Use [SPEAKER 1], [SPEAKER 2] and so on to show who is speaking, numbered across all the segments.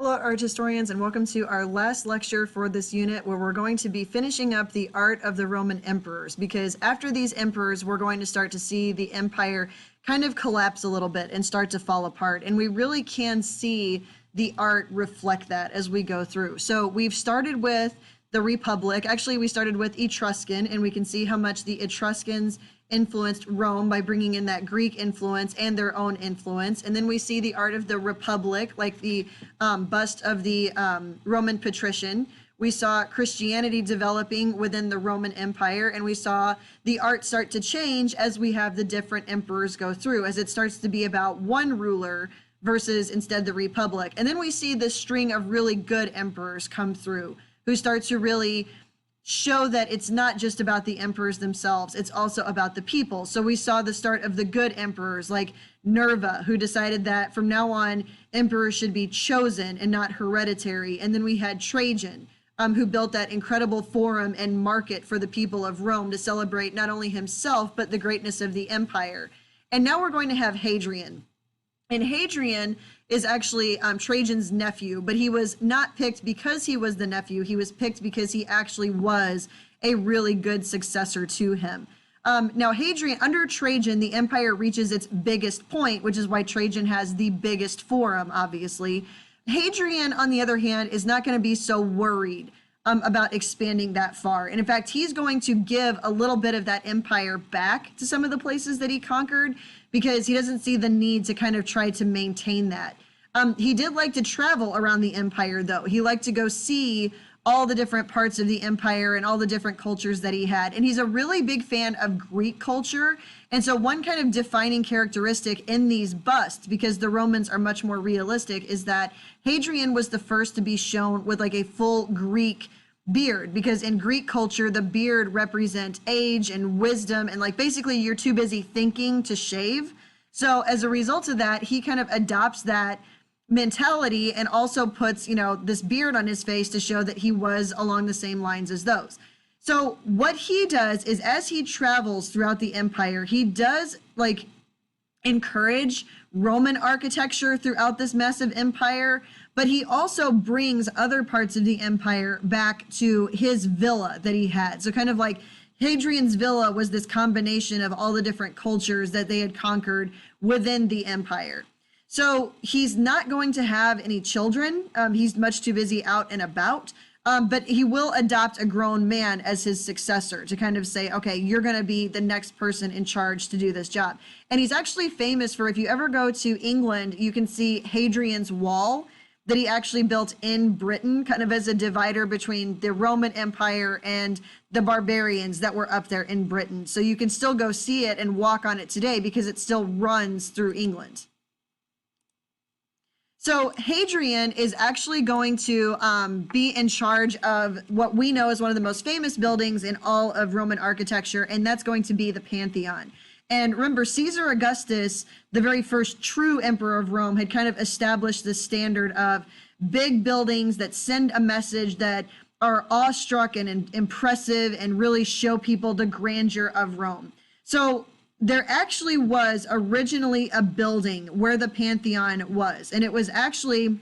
[SPEAKER 1] Hello, art historians, and welcome to our last lecture for this unit where we're going to be finishing up the art of the Roman emperors, because after these emperors, we're going to start to see the empire kind of collapse a little bit and start to fall apart. And we really can see the art reflect that as we go through. So we've started with the Republic. Actually, we started with Etruscan, and we can see how much the Etruscans influenced Rome by bringing in that Greek influence and their own influence. And then we see the art of the Republic, like the bust of the Roman patrician. We saw Christianity developing within the Roman Empire, and we saw the art start to change as we have the different emperors go through, as it starts to be about one ruler versus instead the Republic. And then we see this string of really good emperors come through who start to really show that it's not just about the emperors themselves, it's also about the people. So we saw the start of the good emperors like Nerva, who decided that from now on emperors should be chosen and not hereditary. And then we had Trajan, who built that incredible forum and market for the people of Rome to celebrate not only himself but the greatness of the empire. And now we're going to have Hadrian. And Hadrian is actually Trajan's nephew, but he was not picked because he was the nephew. He was picked because he actually was a really good successor to him. Now, Hadrian, under Trajan, the empire reaches its biggest point, which is why Trajan has the biggest forum, obviously. Hadrian, on the other hand, is not going to be so worried about expanding that far. And in fact, he's going to give a little bit of that empire back to some of the places that he conquered, because he doesn't see the need to kind of try to maintain that. He did like to travel around the empire, though. He liked to go see all the different parts of the empire and all the different cultures that he had. And he's a really big fan of Greek culture. And so one kind of defining characteristic in these busts, because the Romans are much more realistic, is that Hadrian was the first to be shown with like a full Greek beard, because in Greek culture, the beard represents age and wisdom, and like basically you're too busy thinking to shave. So as a result of that, he kind of adopts that mentality and also puts, this beard on his face to show that he was along the same lines as those. So what he does is, as he travels throughout the empire, he does like encourage Roman architecture throughout this massive empire, but he also brings other parts of the empire back to his villa that he had. So kind of like Hadrian's villa was this combination of all the different cultures that they had conquered within the empire. So he's not going to have any children. He's much too busy out and about. But he will adopt a grown man as his successor to kind of say, okay, you're going to be the next person in charge to do this job. And he's actually famous for, if you ever go to England, you can see Hadrian's Wall that he actually built in Britain, kind of as a divider between the Roman Empire and the barbarians that were up there in Britain. So you can still go see it and walk on it today because it still runs through England. So Hadrian is actually going to be in charge of what we know as one of the most famous buildings in all of Roman architecture, and that's going to be the Pantheon. And remember, Caesar Augustus, the very first true emperor of Rome, had kind of established this standard of big buildings that send a message, that are awestruck and impressive and really show people the grandeur of Rome. So there actually was originally a building where the Pantheon was, and it was actually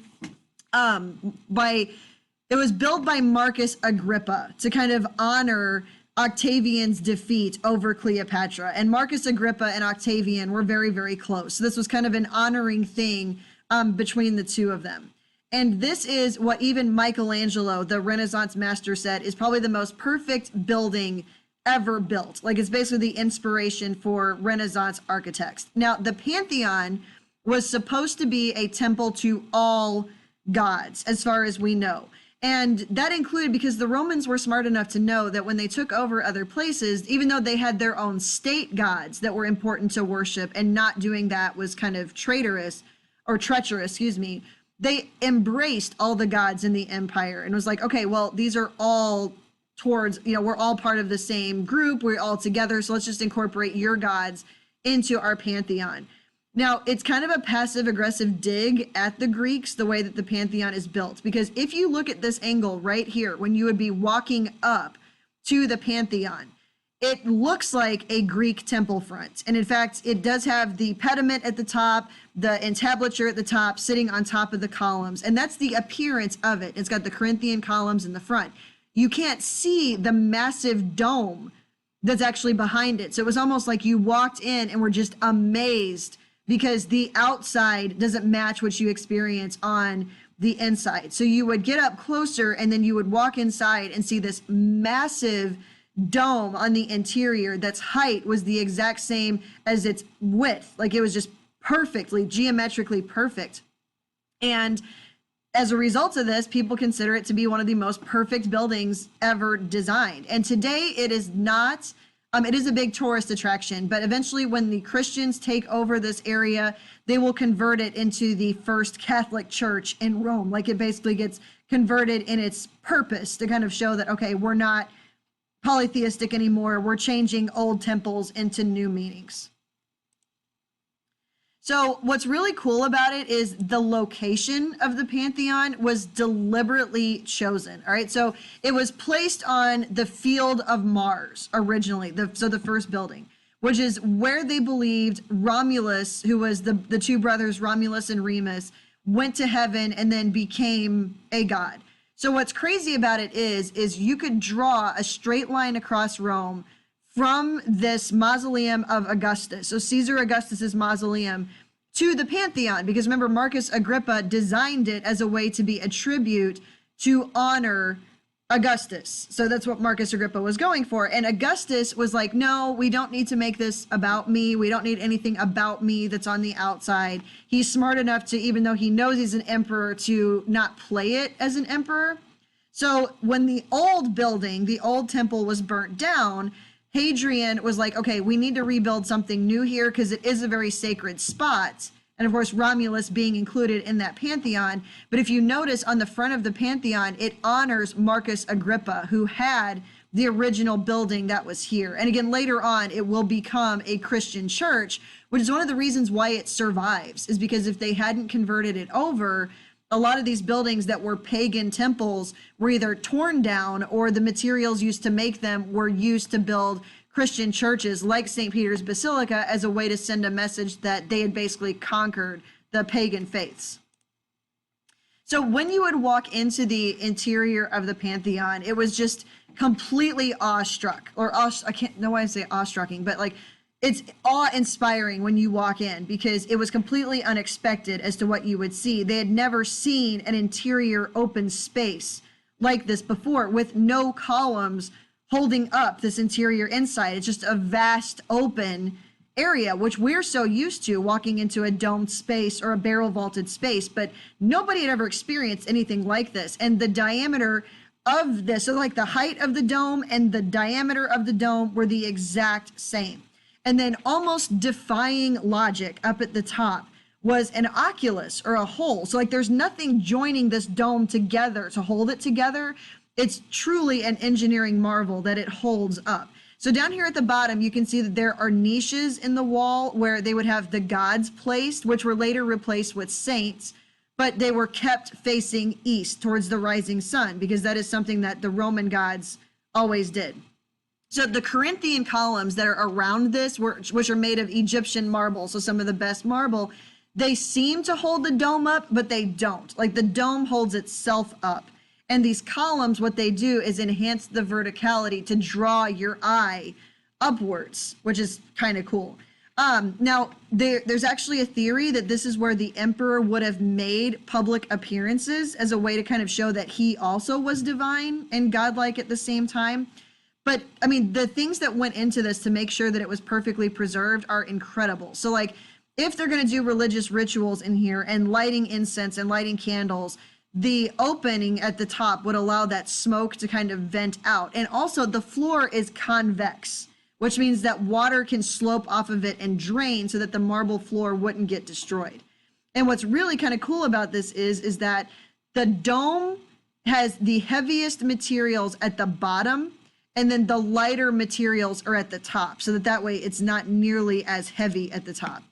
[SPEAKER 1] it was built by Marcus Agrippa to kind of honor Octavian's defeat over Cleopatra. And Marcus Agrippa and Octavian were very, very close. So this was kind of an honoring thing between the two of them. And this is what even Michelangelo, the Renaissance master, said is probably the most perfect building ever built. Like, it's basically the inspiration for Renaissance architects. Now, the Pantheon was supposed to be a temple to all gods, as far as we know. And that included, because the Romans were smart enough to know that when they took over other places, even though they had their own state gods that were important to worship, and not doing that was kind of treacherous, they embraced all the gods in the empire and was like, okay, well, these are all towards, we're all part of the same group, we're all together, so let's just incorporate your gods into our Pantheon. Now, it's kind of a passive-aggressive dig at the Greeks, the way that the Pantheon is built, because if you look at this angle right here, when you would be walking up to the Pantheon, it looks like a Greek temple front. And in fact, it does have the pediment at the top, the entablature at the top, sitting on top of the columns. And that's the appearance of it. It's got the Corinthian columns in the front. You can't see the massive dome that's actually behind it. So it was almost like you walked in and were just amazed because the outside doesn't match what you experience on the inside. So you would get up closer and then you would walk inside and see this massive dome on the interior that's height was the exact same as its width. Like it was just perfectly, geometrically perfect. And as a result of this, people consider it to be one of the most perfect buildings ever designed. And today it is not, it is a big tourist attraction, but eventually when the Christians take over this area, they will convert it into the first Catholic church in Rome. Like it basically gets converted in its purpose to kind of show that, okay, we're not polytheistic anymore. We're changing old temples into new meanings. So what's really cool about it is the location of the Pantheon was deliberately chosen. All right, so it was placed on the field of Mars originally, so the first building, which is where they believed Romulus, who was the two brothers Romulus and Remus, went to heaven and then became a god. So what's crazy about it is you could draw a straight line across Rome from this mausoleum of Augustus, so Caesar Augustus's mausoleum, to the Pantheon, because remember, Marcus Agrippa designed it as a way to be a tribute to honor Augustus. So that's what Marcus Agrippa was going for. And Augustus was like, no, we don't need to make this about me. We don't need anything about me that's on the outside. He's smart enough to, even though he knows he's an emperor, to not play it as an emperor. So when the old building, the old temple was burnt down, Hadrian was like, okay, we need to rebuild something new here because it is a very sacred spot. And of course, Romulus being included in that Pantheon. But if you notice on the front of the Pantheon, it honors Marcus Agrippa, who had the original building that was here. And again, later on, it will become a Christian church, which is one of the reasons why it survives, is because if they hadn't converted it over, a lot of these buildings that were pagan temples were either torn down or the materials used to make them were used to build Christian churches like St. Peter's Basilica as a way to send a message that they had basically conquered the pagan faiths. So when you would walk into the interior of the Pantheon, it was just completely awestruck, or I can't know why I say awestrucking, but like it's awe-inspiring when you walk in because it was completely unexpected as to what you would see. They had never seen an interior open space like this before with no columns holding up this interior inside. It's just a vast open area, which we're so used to walking into a domed space or a barrel vaulted space, but nobody had ever experienced anything like this. And the diameter of this, so like the height of the dome and the diameter of the dome were the exact same. And then almost defying logic up at the top was an oculus or a hole. So like there's nothing joining this dome together to hold it together. It's truly an engineering marvel that it holds up. So down here at the bottom, you can see that there are niches in the wall where they would have the gods placed, which were later replaced with saints, but they were kept facing east towards the rising sun because that is something that the Roman gods always did. So the Corinthian columns that are around this, which are made of Egyptian marble, so some of the best marble, they seem to hold the dome up, but they don't. Like the dome holds itself up. And these columns, what they do is enhance the verticality to draw your eye upwards, which is kind of cool. Now, there's actually a theory that this is where the emperor would have made public appearances as a way to kind of show that he also was divine and godlike at the same time. But I mean, the things that went into this to make sure that it was perfectly preserved are incredible. So like, if they're going to do religious rituals in here and lighting incense and lighting candles, the opening at the top would allow that smoke to kind of vent out. And also the floor is convex, which means that water can slope off of it and drain so that the marble floor wouldn't get destroyed. And what's really kind of cool about this is that the dome has the heaviest materials at the bottom, and then the lighter materials are at the top, so that way it's not nearly as heavy at the top.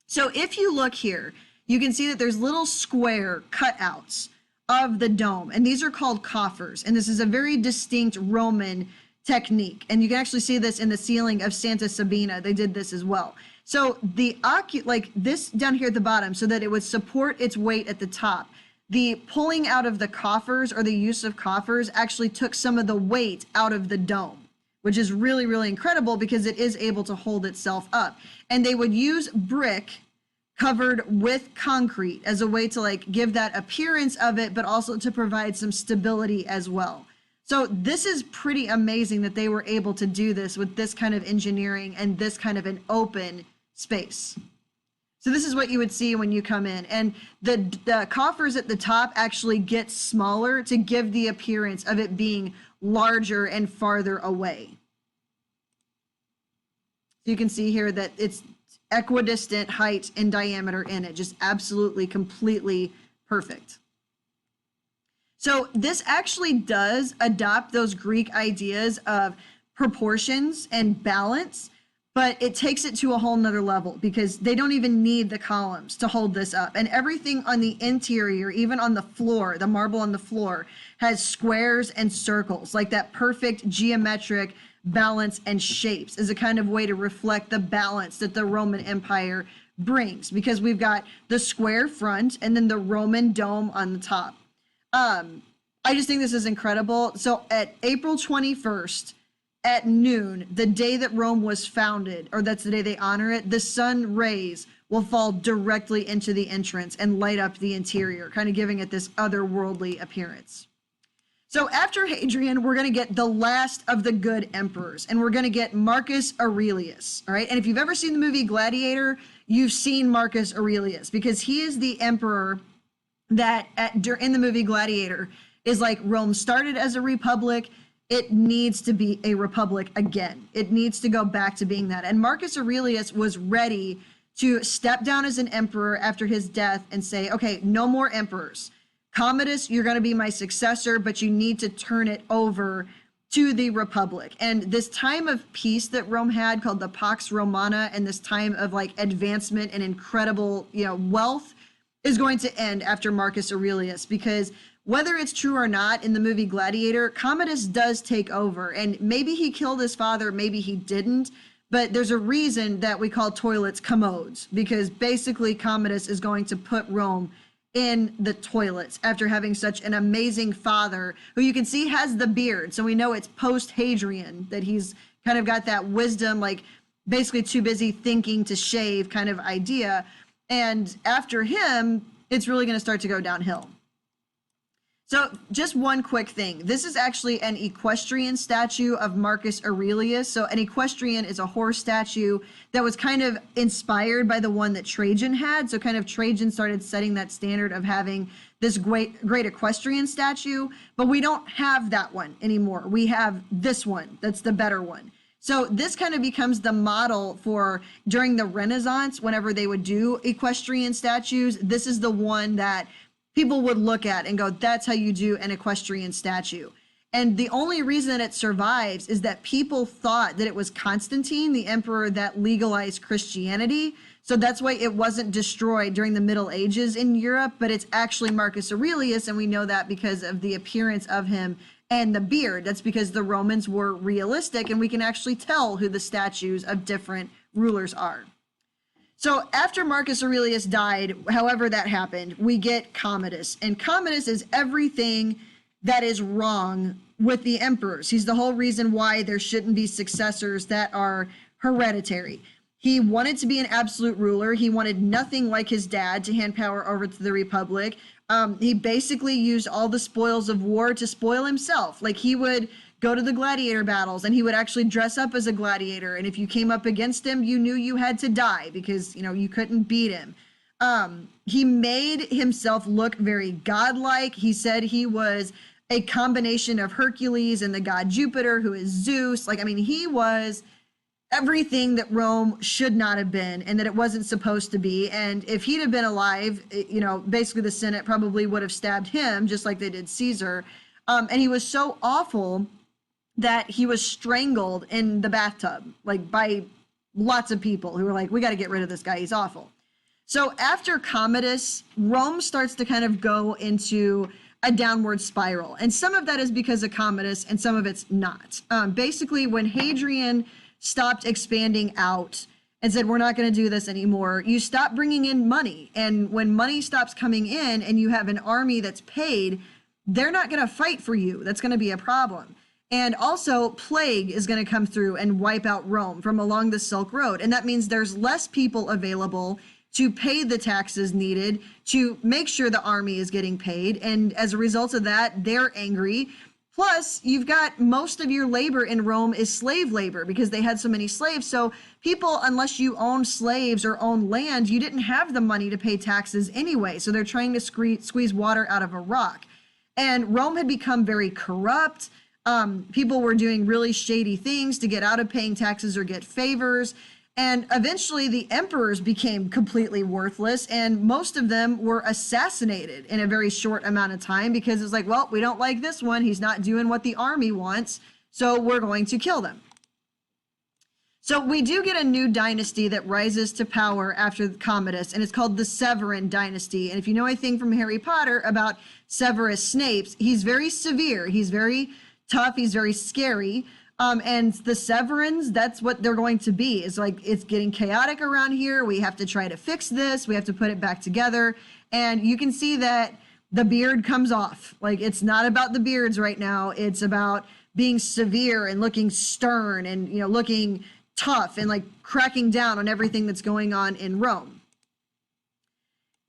[SPEAKER 1] So if you look here, you can see that there's little square cutouts of the dome, and these are called coffers. And this is a very distinct Roman technique. And you can actually see this in the ceiling of Santa Sabina. They did this as well. So the like this down here at the bottom, so that it would support its weight at the top. The pulling out of the coffers, or the use of coffers, actually took some of the weight out of the dome, which is really, really incredible because it is able to hold itself up. And they would use brick covered with concrete as a way to like give that appearance of it, but also to provide some stability as well. So this is pretty amazing that they were able to do this with this kind of engineering and this kind of an open space. So this is what you would see when you come in, and the coffers at the top actually get smaller to give the appearance of it being larger and farther away. So you can see here that it's equidistant height and diameter in it, just absolutely completely perfect. So this actually does adopt those Greek ideas of proportions and balance, but it takes it to a whole nother level because they don't even need the columns to hold this up. And everything on the interior, even on the floor, the marble on the floor, has squares and circles, like that perfect geometric balance and shapes as a kind of way to reflect the balance that the Roman Empire brings, because we've got the square front and then the Roman dome on the top. I just think this is incredible. So at April 21st, at noon, the day that Rome was founded, or that's the day they honor it, the sun rays will fall directly into the entrance and light up the interior, kind of giving it this otherworldly appearance. So after Hadrian, we're going to get the last of the good emperors, and we're going to get Marcus Aurelius, all right? And if you've ever seen the movie Gladiator, you've seen Marcus Aurelius, because he is the emperor that in the movie Gladiator is like, Rome started as a republic. It needs to be a republic again. It needs to go back to being that. And Marcus Aurelius was ready to step down as an emperor after his death and say, okay, no more emperors. Commodus, you're going to be my successor, but you need to turn it over to the republic. And this time of peace that Rome had, called the Pax Romana, and this time of like advancement and incredible, wealth, is going to end after Marcus Aurelius, because whether it's true or not, in the movie Gladiator, Commodus does take over, and maybe he killed his father, maybe he didn't, but there's a reason that we call toilets commodes, because basically Commodus is going to put Rome in the toilets after having such an amazing father, who you can see has the beard. So we know it's post-Hadrian, that he's kind of got that wisdom, like basically too busy thinking to shave kind of idea. And after him, it's really going to start to go downhill. So just one quick thing. This is actually an equestrian statue of Marcus Aurelius. So an equestrian is a horse statue that was kind of inspired by the one that Trajan had. So kind of Trajan started setting that standard of having this great equestrian statue, but we don't have that one anymore. We have this one. That's the better one. So this kind of becomes the model for during the Renaissance, whenever they would do equestrian statues. This is the one that people would look at and go, that's how you do an equestrian statue. And the only reason it survives is that people thought that it was Constantine, the emperor, that legalized Christianity. So that's why it wasn't destroyed during the Middle Ages in Europe, but it's actually Marcus Aurelius. And we know that because of the appearance of him and the beard. That's because the Romans were realistic, and we can actually tell who the statues of different rulers are. So after Marcus Aurelius died, however that happened, we get Commodus. And Commodus is everything that is wrong with the emperors. He's the whole reason why there shouldn't be successors that are hereditary. He wanted to be an absolute ruler. He wanted nothing like his dad to hand power over to the republic. He basically used all the spoils of war to spoil himself. Like, he would go to the gladiator battles, and he would actually dress up as a gladiator. And if you came up against him, you knew you had to die because, you couldn't beat him. He made himself look very godlike. He said he was a combination of Hercules and the god Jupiter, who is Zeus. He was everything that Rome should not have been and that it wasn't supposed to be. And if he'd have been alive, basically the Senate probably would have stabbed him just like they did Caesar. And he was so awful that he was strangled in the bathtub, by lots of people who were like, we got to get rid of this guy. He's awful. So after Commodus, Rome starts to kind of go into a downward spiral. And some of that is because of Commodus and some of it's not. Basically, when Hadrian stopped expanding out and said, we're not going to do this anymore, you stop bringing in money. And when money stops coming in and you have an army that's paid, they're not going to fight for you. That's going to be a problem. And also, plague is going to come through and wipe out Rome from along the Silk Road. And that means there's less people available to pay the taxes needed to make sure the army is getting paid. And as a result of that, they're angry. Plus, you've got most of your labor in Rome is slave labor because they had so many slaves. So people, unless you own slaves or own land, you didn't have the money to pay taxes anyway. So they're trying to squeeze water out of a rock. And Rome had become very corrupt. People were doing really shady things to get out of paying taxes or get favors. And eventually the emperors became completely worthless, and most of them were assassinated in a very short amount of time because it's like, well, we don't like this one. He's not doing what the army wants, so we're going to kill them. So we do get a new dynasty that rises to power after Commodus, and it's called the Severan dynasty. And if you know anything from Harry Potter about Severus Snapes, he's very severe. He's very tough. He's very scary. And the Severans, that's what they're going to be. It's like, it's getting chaotic around here. We have to try to fix this. We have to put it back together. And you can see that the beard comes off. Like, it's not about the beards right now. It's about being severe and looking stern and, you know, looking tough and like cracking down on everything that's going on in Rome.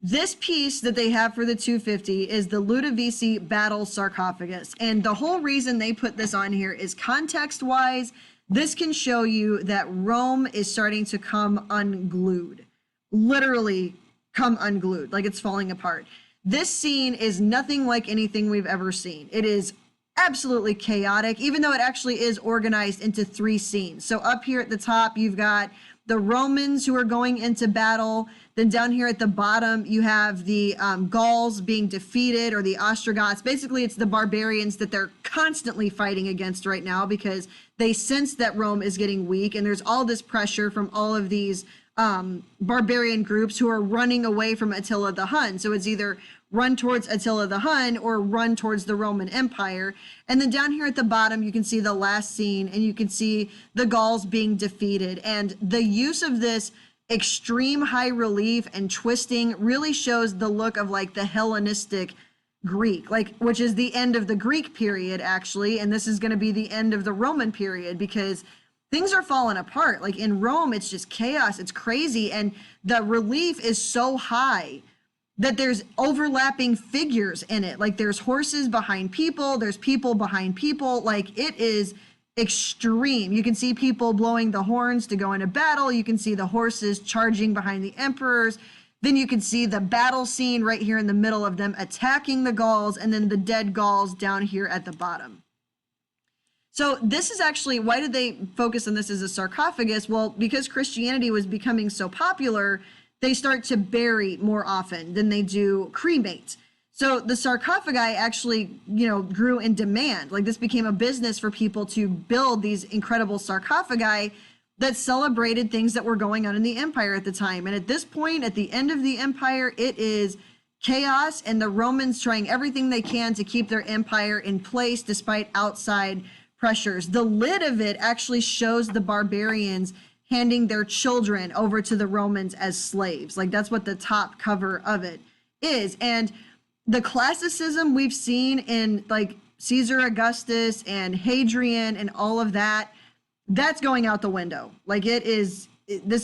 [SPEAKER 1] This piece that they have for the 250 is the Ludavisi Battle sarcophagus. And the whole reason they put this on here is context-wise, this can show you that Rome is starting to come unglued. Literally come unglued, like it's falling apart. This scene is nothing like anything we've ever seen. It is absolutely chaotic, even though it actually is organized into 3 scenes. So up here at the top, you've got the Romans who are going into battle. Then down here at the bottom, you have the Gauls being defeated, or the Ostrogoths. Basically, it's the barbarians that they're constantly fighting against right now because they sense that Rome is getting weak, and there's all this pressure from all of these barbarian groups who are running away from Attila the Hun. So it's either run towards Attila the Hun or run towards the Roman Empire. And then down here at the bottom, you can see the last scene, and you can see the Gauls being defeated. And the use of this extreme high relief and twisting really shows the look of like the Hellenistic Greek, like, which is the end of the Greek period actually, and this is going to be the end of the Roman period because things are falling apart. Like in Rome, it's just chaos, it's crazy, and the relief is so high that there's overlapping figures in it. Like there's horses behind people, there's people behind people, like it is extreme. You can see people blowing the horns to go into battle. You can see the horses charging behind the emperors. Then you can see the battle scene right here in the middle of them attacking the Gauls, and then the dead Gauls down here at the bottom. So this is actually, why did they focus on this as a sarcophagus? Well, because Christianity was becoming so popular, they start to bury more often than they do cremate. So the sarcophagi actually, you know, grew in demand. Like this became a business for people to build these incredible sarcophagi that celebrated things that were going on in the empire at the time. And at this point, at the end of the empire, it is chaos, and the Romans trying everything they can to keep their empire in place despite outside pressures. The lid of it actually shows the barbarians handing their children over to the Romans as slaves. Like that's what the top cover of it is. And the classicism we've seen in like Caesar Augustus and Hadrian and all of that, that's going out the window. Like this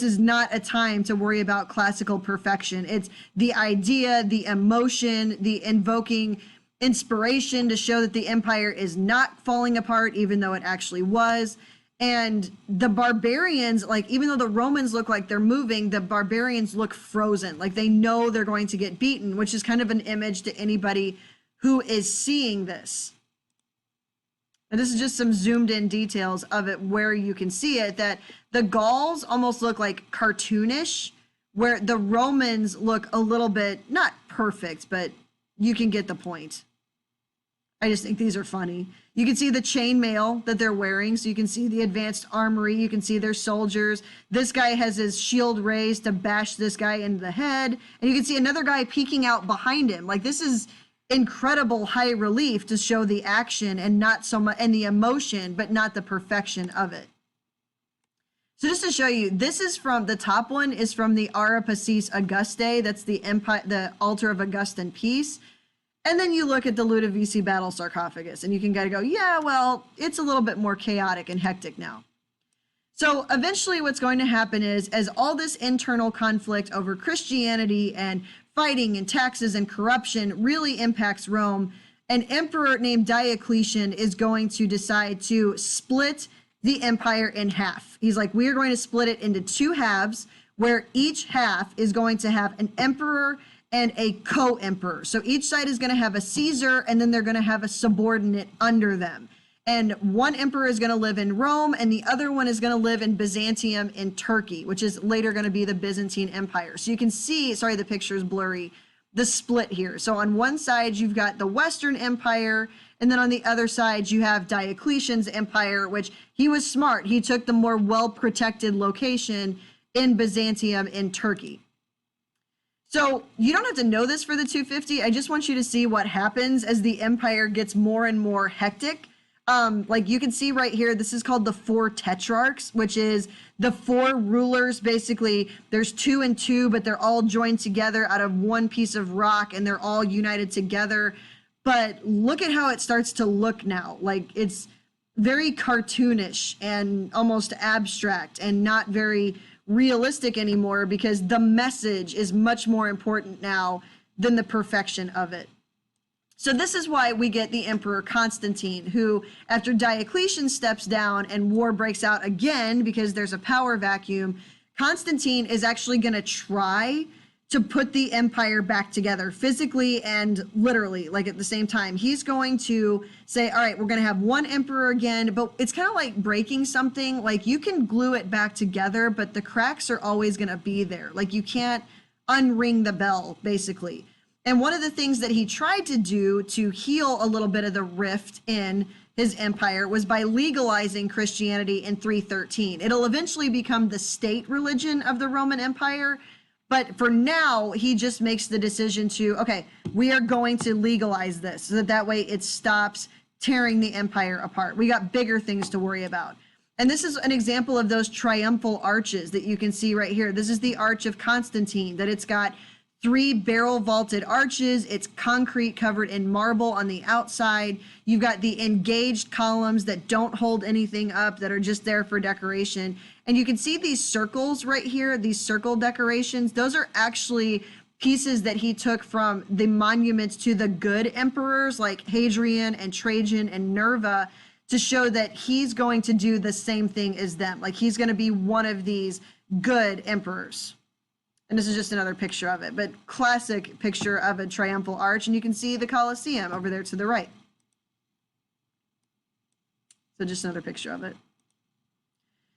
[SPEAKER 1] is not a time to worry about classical perfection. It's the idea, the emotion, the invoking inspiration to show that the empire is not falling apart, even though it actually was. And the barbarians, like, even though the Romans look like they're moving, the barbarians look frozen. Like they know they're going to get beaten, which is kind of an image to anybody who is seeing this. And this is just some zoomed in details of it where you can see it, that the Gauls almost look like cartoonish, where the Romans look a little bit, not perfect, but you can get the point. I just think these are funny. You can see the chainmail that they're wearing, so you can see the advanced armory. You can see their soldiers. This guy has his shield raised to bash this guy in the head. And you can see another guy peeking out behind him. Like this is incredible high relief to show the action and not so much, and the emotion, but not the perfection of it. So just to show you, this is from, the top one is from the Ara Pacis Augustae. That's the empire, the altar of Augustan peace. And then you look at the Ludavisi Battle sarcophagus and you can kind of go, yeah, well, it's a little bit more chaotic and hectic now. So eventually what's going to happen is, as all this internal conflict over Christianity and fighting and taxes and corruption really impacts Rome, an emperor named Diocletian is going to decide to split the empire in half. He's like, we are going to split it into two halves, where each half is going to have an emperor and a co-emperor. So each side is going to have a Caesar, and then they're going to have a subordinate under them. And one emperor is going to live in Rome, and the other one is going to live in Byzantium in Turkey, which is later going to be the Byzantine Empire. So you can see, sorry, the picture is blurry, the split here. So on one side, you've got the Western Empire, and then on the other side, you have Diocletian's empire, which he was smart. He took the more well-protected location in Byzantium in Turkey. So you don't have to know this for the 250. I just want you to see what happens as the empire gets more and more hectic. Like you can see right here, this is called the 4 Tetrarchs, which is the 4 rulers. Basically, there's 2 and 2, but they're all joined together out of one piece of rock, and they're all united together. But look at how it starts to look now. Like, it's very cartoonish and almost abstract and not very realistic anymore, because the message is much more important now than the perfection of it. So this is why we get the Emperor Constantine, who, after Diocletian steps down and war breaks out again because there's a power vacuum, Constantine is actually going to try to put the empire back together physically and literally, like at the same time. He's going to say, all right, we're going to have one emperor again, but it's kind of like breaking something. Like, you can glue it back together, but the cracks are always going to be there. Like, you can't unring the bell, basically. And one of the things that he tried to do to heal a little bit of the rift in his empire was by legalizing Christianity in 313. It'll eventually become the state religion of the Roman Empire. But for now, he just makes the decision to, okay, we are going to legalize this so that way it stops tearing the empire apart. We got bigger things to worry about. And this is an example of those triumphal arches that you can see right here. This is the Arch of Constantine, that it's got 3 barrel vaulted arches. It's concrete covered in marble on the outside. You've got the engaged columns that don't hold anything up, that are just there for decoration. And you can see these circles right here, these circle decorations. Those are actually pieces that he took from the monuments to the good emperors like Hadrian and Trajan and Nerva, to show that he's going to do the same thing as them. Like, he's going to be one of these good emperors. And this is just another picture of it, but classic picture of a triumphal arch. And you can see the Colosseum over there to the right. So just another picture of it.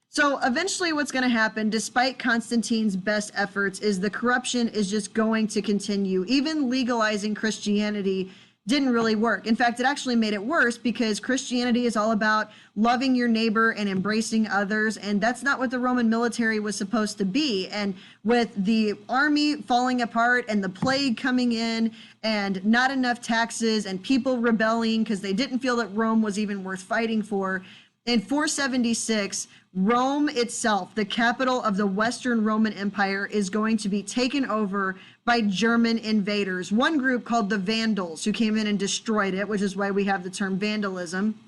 [SPEAKER 1] So eventually what's going to happen, despite Constantine's best efforts, is the corruption is just going to continue. Even legalizing Christianity didn't really work. In fact, it actually made it worse, because Christianity is all about loving your neighbor and embracing others, and that's not what the Roman military was supposed to be. And with the army falling apart and the plague coming in and not enough taxes and people rebelling because they didn't feel that Rome was even worth fighting for, in 476, Rome itself, the capital of the Western Roman Empire, is going to be taken over by German invaders. One group called the Vandals, who came in and destroyed it, which is why we have the term vandalism.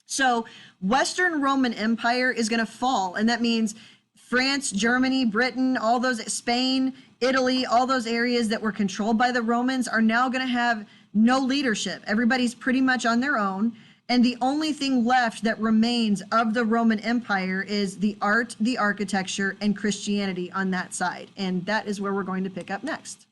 [SPEAKER 1] So Western Roman Empire is going to fall, and that means France, Germany, Britain, all those, Spain, Italy, all those areas that were controlled by the Romans are now going to have no leadership. Everybody's pretty much on their own. And the only thing left that remains of the Roman Empire is the art, the architecture, and Christianity on that side. And that is where we're going to pick up next.